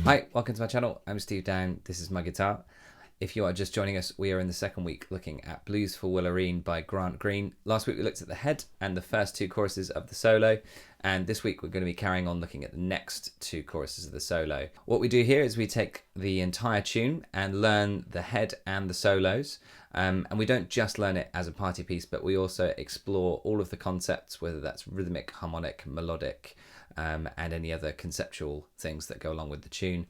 Hi, welcome to my channel. I'm Steve Down. This is my guitar. If you are just joining us, we are in the second week looking at Blues for Willarene by Grant Green. Last week we looked at the head and the first two choruses of the solo, and this week we're going to be carrying on looking at the next two choruses of the solo. What we do here is we take the entire tune and learn the head and the solos, and we don't just learn it as a party piece, but we also explore all of the concepts, whether that's rhythmic, harmonic, melodic, and any other conceptual things that go along with the tune,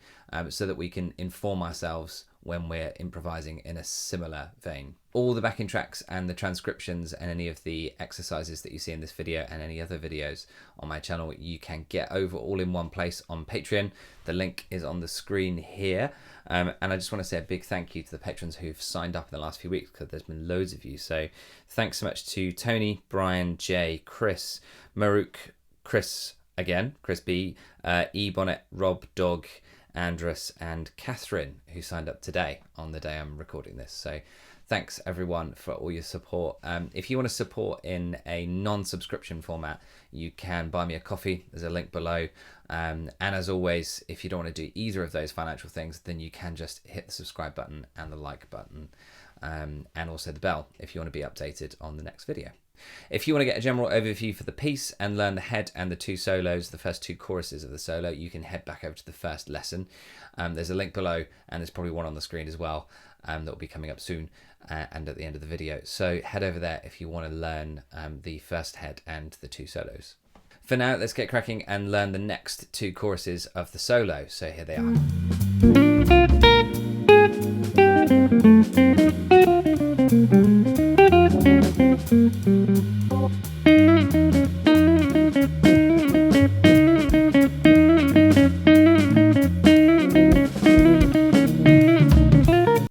so that we can inform ourselves when we're improvising in a similar vein. All the backing tracks and the transcriptions and any of the exercises that you see in this video and any other videos on my channel you can get over all in one place on Patreon. The link is on the screen here, and I just want to say a big thank you to the patrons who've signed up in the last few weeks, because there's been loads of you. So thanks so much to Tony, Brian, Jay, Chris, Maruk, Chris again, Chris B, E Bonnet, Rob, Dog, Andrus and Catherine, who signed up today on the day I'm recording this. So thanks everyone for all your support. If you want to support in a non-subscription format, you can buy me a coffee. There's a link below. And as always, if you don't want to do either of those financial things, then you can just hit the subscribe button and the like button, and also the bell if you want to be updated on the next video. If you want to get a general overview for the piece and learn the head and the two solos, the first two choruses of the solo, you can head back over to the first lesson. There's a link below, and there's probably one on the screen as well, that will be coming up soon and at the end of the video. So head over there if you want to learn the first head and the two solos. For now, let's get cracking and learn the next two choruses of the solo. So here they are.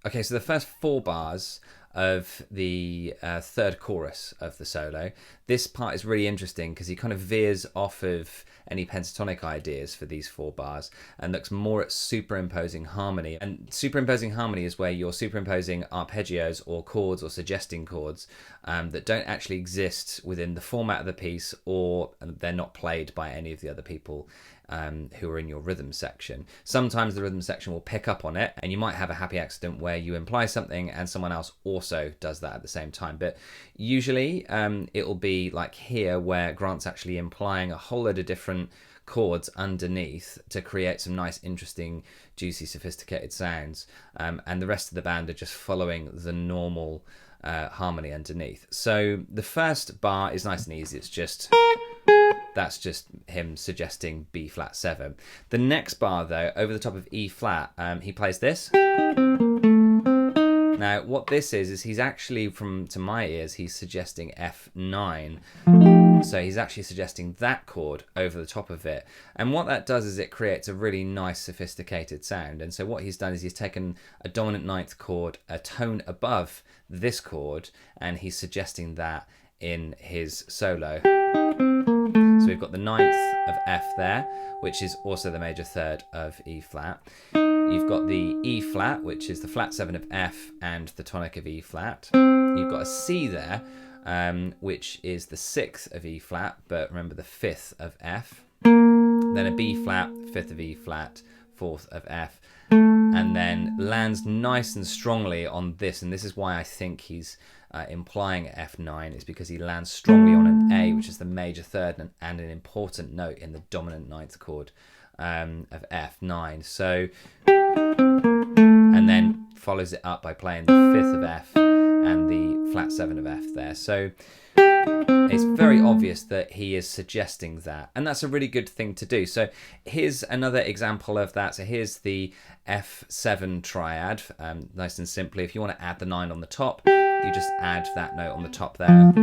Okay, so the first four bars of the third chorus of the solo, this part is really interesting because he kind of veers off of any pentatonic ideas for these four bars and looks more at superimposing harmony. And superimposing harmony is where you're superimposing arpeggios or chords or suggesting chords that don't actually exist within the format of the piece, or they're not played by any of the other people who are in your rhythm section. Sometimes the rhythm section will pick up on it, and you might have a happy accident where you imply something and someone else also does that at the same time. But usually it will be like here, where Grant's actually implying a whole load of different chords underneath to create some nice, interesting, juicy, sophisticated sounds, and the rest of the band are just following the normal harmony underneath. So the first bar is nice and easy. It's just, that's just him suggesting B flat 7. The next bar though, over the top of E flat, he plays this. Now what this is he's actually, to my ears, he's suggesting F9. So he's actually suggesting that chord over the top of it. And what that does is it creates a really nice, sophisticated sound. And so what he's done is he's taken a dominant ninth chord, a tone above this chord, and he's suggesting that in his solo. So we've got the ninth of F there, which is also the major third of E flat. You've got the E flat, which is the flat 7 of F and the tonic of E flat. You've got a C there, which is the 6th of E flat, but remember the 5th of F. Then a B flat, 5th of E flat, 4th of F, and then lands nice and strongly on this. And this is why I think he's implying F9, is because he lands strongly on an A, which is the major third and an important note in the dominant ninth chord of F9. So, and then follows it up by playing the 5th of F and the flat 7 of F there. So It's very obvious that he is suggesting that, and that's a really good thing to do. So here's another example of that. So here's the F7 triad, nice and simply. If you want to add the 9 on the top, you just add that note on the top there.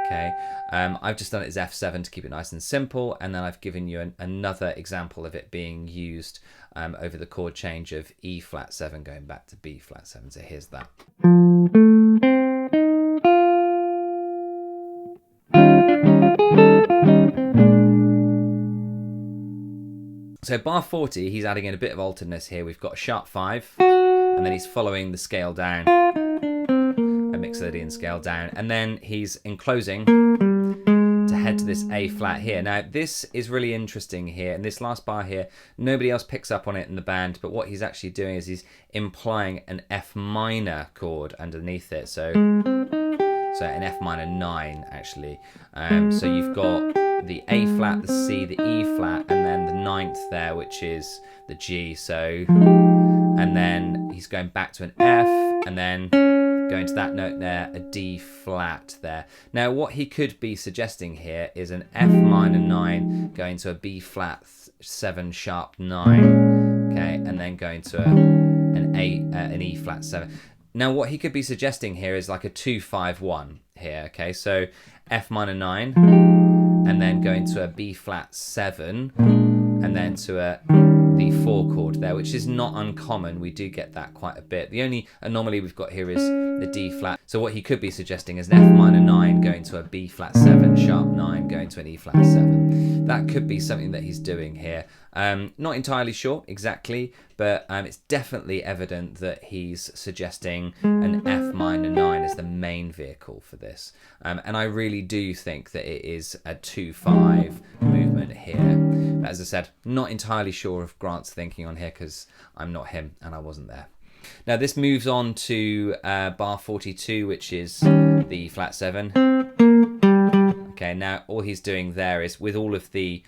Okay, I've just done it as F7 to keep it nice and simple, and then I've given you another example of it being used over the chord change of E flat 7 going back to B flat 7. So here's that. So bar 40, he's adding in a bit of alterness here. We've got a sharp 5, and then he's following the scale down, a Mixolydian scale down, and then he's enclosing to head to this A flat here. Now this is really interesting here, and this last bar here, nobody else picks up on it in the band, but what he's actually doing is he's implying an F minor chord underneath it. So an F minor 9 actually. So you've got the A flat, the C, the E flat, and then the 9th there, which is the G. So, and then he's going back to an F, and then going to that note there, a D flat there. Now what he could be suggesting here is an F minor 9 going to a B flat 7 sharp 9, okay, and then going to an E flat 7. Now what he could be suggesting here is like a 2-5-1 here, okay, so F minor 9, and then going to a B flat 7, and then to the 4 chord there, which is not uncommon. We do get that quite a bit. The only anomaly we've got here is the D flat. So what he could be suggesting is an F minor 9 going to a B flat 7 sharp 9 going to an E flat 7. That could be something that he's doing here. Not entirely sure exactly, but it's definitely evident that he's suggesting an F minor 9 as the main vehicle for this. And I really do think that it is a 2-5 movement here. But as I said, not entirely sure of Grant's thinking on here because I'm not him and I wasn't there. Now this moves on to bar 42, which is the flat 7. Okay, now all he's doing there is with all of the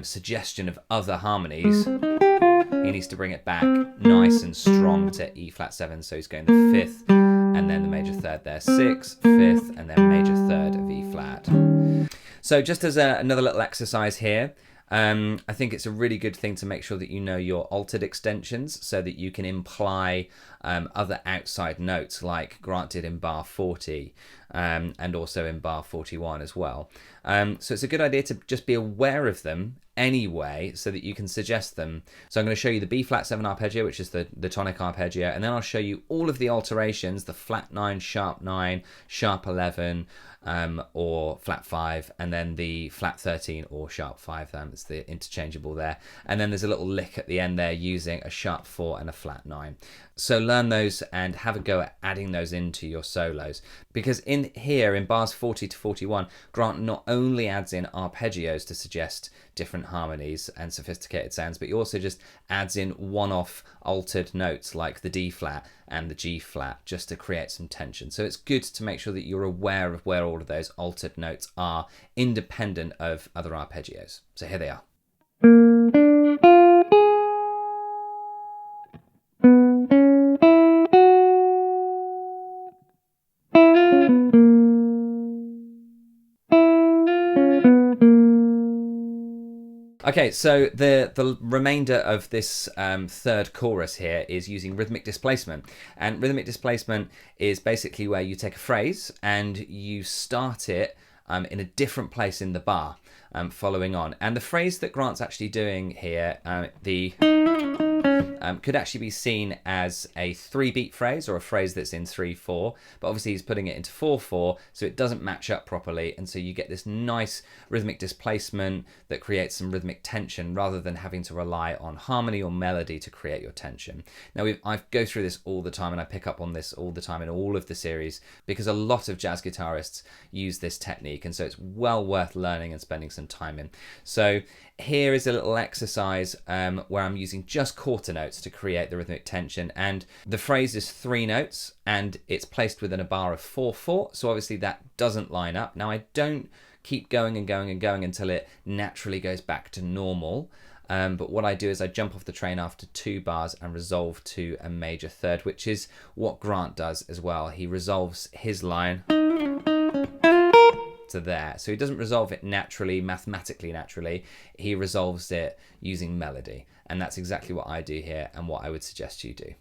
suggestion of other harmonies, he needs to bring it back nice and strong to E flat 7. So he's going the 5th and then the major 3rd there, 6th, 5th, and then major 3rd of E flat. So just as another little exercise here, I think it's a really good thing to make sure that you know your altered extensions so that you can imply other outside notes like Grant did in bar 40 and also in bar 41 as well. So it's a good idea to just be aware of them anyway so that you can suggest them. So I'm going to show you the B flat 7 arpeggio, which is the tonic arpeggio, and then I'll show you all of the alterations, the flat 9, sharp 9, sharp 11, or flat 5, and then the flat 13 or sharp 5, that's the interchangeable there. And then there's a little lick at the end there using a sharp 4 and a flat 9. So learn those and have a go at adding those into your solos, because in here in bars 40 to 41, Grant not only adds in arpeggios to suggest different harmonies and sophisticated sounds, but he also just adds in one-off altered notes like the D flat and the G flat just to create some tension. So it's good to make sure that you're aware of where all of those altered notes are independent of other arpeggios. So here they are. Okay, so the remainder of this third chorus here is using rhythmic displacement. And rhythmic displacement is basically where you take a phrase and you start it in a different place in the bar, following on. And the phrase that Grant's actually doing here, could actually be seen as a 3-beat phrase or a phrase that's in 3/4, but obviously he's putting it into 4/4, so it doesn't match up properly, and so you get this nice rhythmic displacement that creates some rhythmic tension rather than having to rely on harmony or melody to create your tension. Now I go through this all the time, and I pick up on this all the time in all of the series because a lot of jazz guitarists use this technique, and so it's well worth learning and spending some time in. So here is a little exercise where I'm using just quarter notes to create the rhythmic tension, and the phrase is 3 notes and it's placed within a bar of 4/4, so obviously that doesn't line up. Now I don't keep going and going and going until it naturally goes back to normal, but what I do is I jump off the train after 2 bars and resolve to a major 3rd, which is what Grant does as well. He resolves his line to there. So he doesn't resolve it naturally, mathematically naturally. He resolves it using melody. And that's exactly what I do here and what I would suggest you do.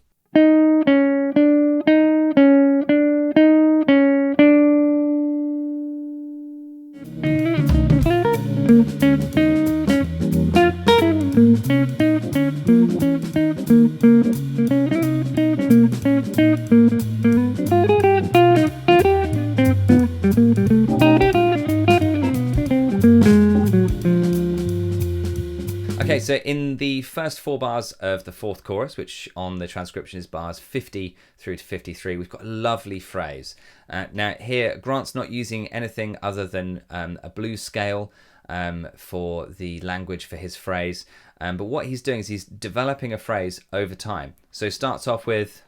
Okay, so in the first 4 bars of the 4th chorus, which on the transcription is bars 50 through to 53, we've got a lovely phrase. Now here, Grant's not using anything other than a blues scale for the language for his phrase, but what he's doing is he's developing a phrase over time. So he starts off with...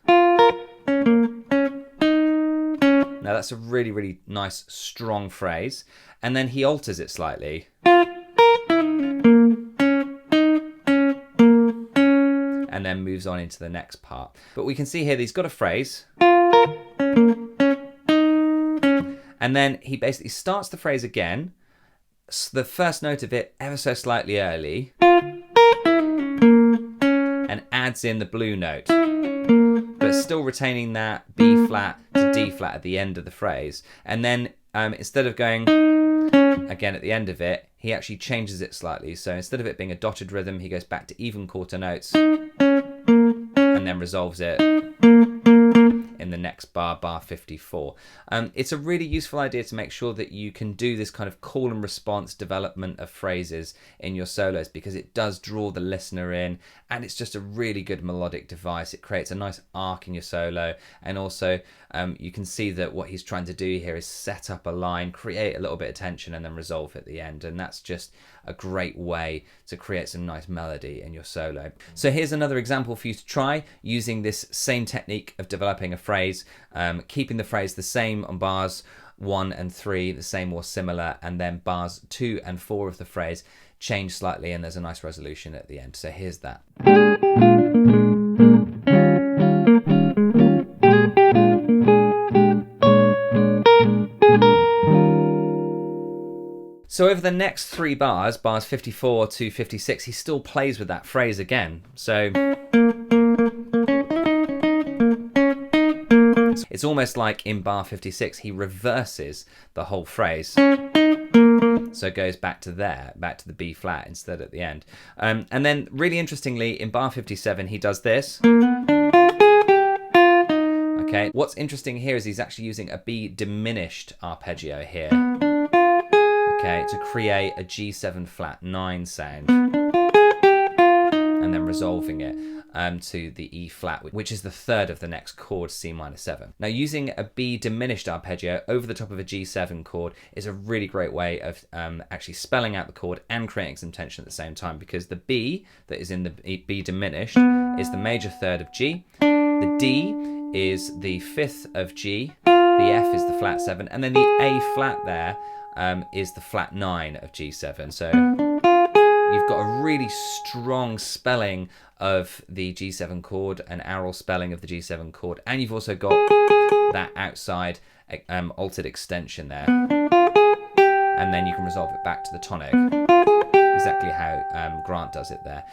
Now that's a really, really nice, strong phrase. And then he alters it slightly. And then moves on into the next part. But we can see here that he's got a phrase. And then he basically starts the phrase again, the first note of it ever so slightly early, and adds in the blue note, but still retaining that B flat to D flat at the end of the phrase. And then instead of going again at the end of it, he actually changes it slightly. So instead of it being a dotted rhythm, he goes back to even quarter notes and then resolves it in the next bar, bar 54. It's a really useful idea to make sure that you can do this kind of call and response development of phrases in your solos, because it does draw the listener in, and it's just a really good melodic device. It creates a nice arc in your solo, and also you can see that what he's trying to do here is set up a line, create a little bit of tension, and then resolve at the end. And that's just a great way to create some nice melody in your solo. So here's another example for you to try using this same technique of developing a phrase, keeping the phrase the same on bars 1 and 3, the same or similar, and then bars 2 and 4 of the phrase change slightly, and there's a nice resolution at the end. So here's that. So over the next 3 bars, bars 54 to 56, he still plays with that phrase again. So it's almost like in bar 56, he reverses the whole phrase. So it goes back to there, back to the B flat instead at the end. And then really interestingly, in bar 57, he does this. Okay, what's interesting here is he's actually using a B diminished arpeggio here. Okay, to create a G7 flat 9 sound, and then resolving it to the E flat, which is the 3rd of the next chord, C minor 7. Now, using a B diminished arpeggio over the top of a G7 chord is a really great way of actually spelling out the chord and creating some tension at the same time, because the B that is in the B diminished is the major 3rd of G, the D is the 5th of G, the F is the flat 7, and then the A flat there is the flat 9 of G7. So you've got a really strong spelling of the G7 chord, an aural spelling of the G7 chord, and you've also got that outside altered extension there. And then you can resolve it back to the tonic. Exactly how Grant does it there.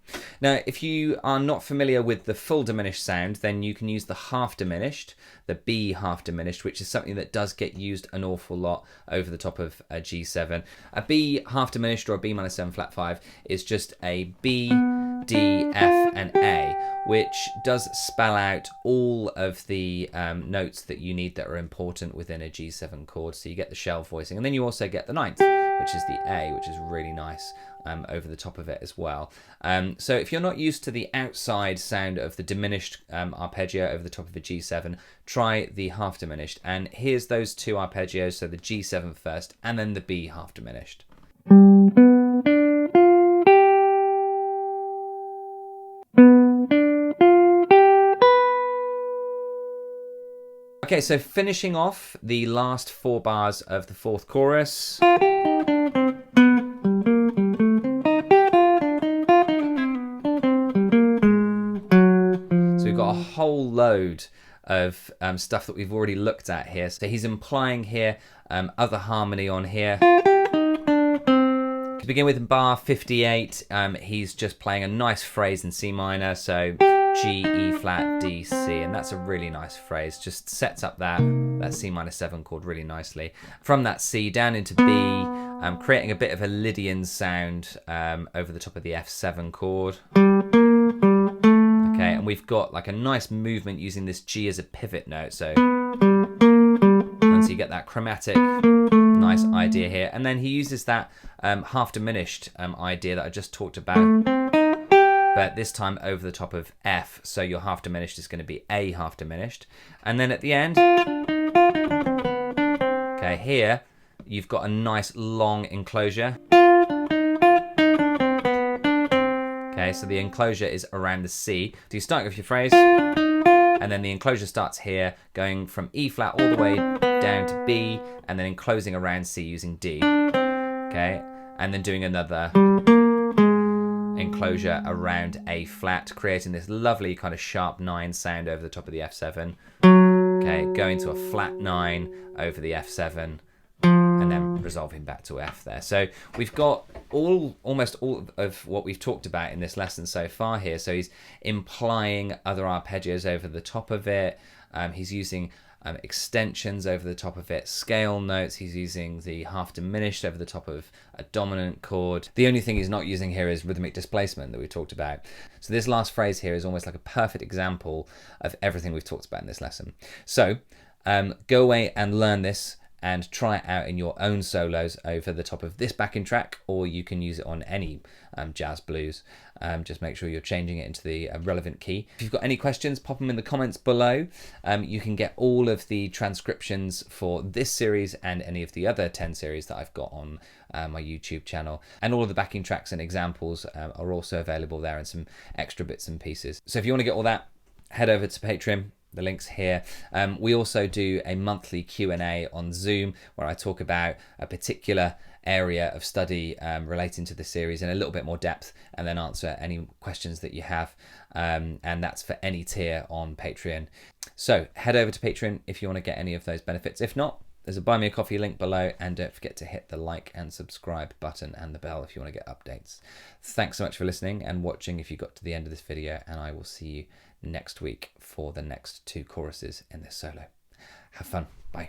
Now, if you are not familiar with the full diminished sound, then you can use the half diminished, the B half diminished, which is something that does get used an awful lot over the top of a G7. A B half diminished or a B minor 7 flat 5 is just a B, D, F, and A, which does spell out all of the notes that you need that are important within a G7 chord. So you get the shelf voicing, and then you also get the 9th, which is the A, which is really nice over the top of it as well. So if you're not used to the outside sound of the diminished arpeggio over the top of a G7, try the half diminished. And here's those 2 arpeggios, so the G7 first and then the B half diminished. Okay, so finishing off the last 4 bars of the 4th chorus. So we've got a whole load of stuff that we've already looked at here. So he's implying here other harmony on here. To begin with, in bar 58, he's just playing a nice phrase in C minor, so G, E flat, D, C, and that's a really nice phrase. Just sets up that C minor 7 chord really nicely. From that C down into B, creating a bit of a Lydian sound over the top of the F7 chord. Okay, and we've got like a nice movement using this G as a pivot note, so and so you get that chromatic nice idea here. And then he uses that half diminished idea that I just talked about, but this time over the top of F, so your half diminished is going to be A half diminished. And then at the end, okay, here you've got a nice long enclosure. Okay, so the enclosure is around the C. So you start with your phrase, and then the enclosure starts here, going from E flat all the way down to B, and then enclosing around C using D. Okay, and then doing another enclosure around A flat, creating this lovely kind of sharp 9 sound over the top of the F7. Okay, going to a flat 9 over the F7, and then resolving back to F there. So we've got almost all of what we've talked about in this lesson so far here. So he's implying other arpeggios over the top of it. He's using extensions over the top of it, scale notes. He's using the half diminished over the top of a dominant chord. The only thing he's not using here is rhythmic displacement that we talked about. So this last phrase here is almost like a perfect example of everything we've talked about in this lesson. So go away and learn this and try it out in your own solos over the top of this backing track, or you can use it on any jazz blues. Just make sure you're changing it into the relevant key. If you've got any questions, pop them in the comments below. You can get all of the transcriptions for this series and any of the other 10 series that I've got on my YouTube channel. And all of the backing tracks and examples are also available there, and some extra bits and pieces. So if you want to get all that, head over to Patreon. The link's here. We also do a monthly Q&A on Zoom where I talk about a particular area of study relating to the series in a little bit more depth, and then answer any questions that you have. And that's for any tier on Patreon. So head over to Patreon if you want to get any of those benefits. If not, there's a buy me a coffee link below, and don't forget to hit the like and subscribe button and the bell if you want to get updates. Thanks so much for listening and watching if you got to the end of this video, and I will see you next week for the next 2 choruses in this solo. Have fun. Bye.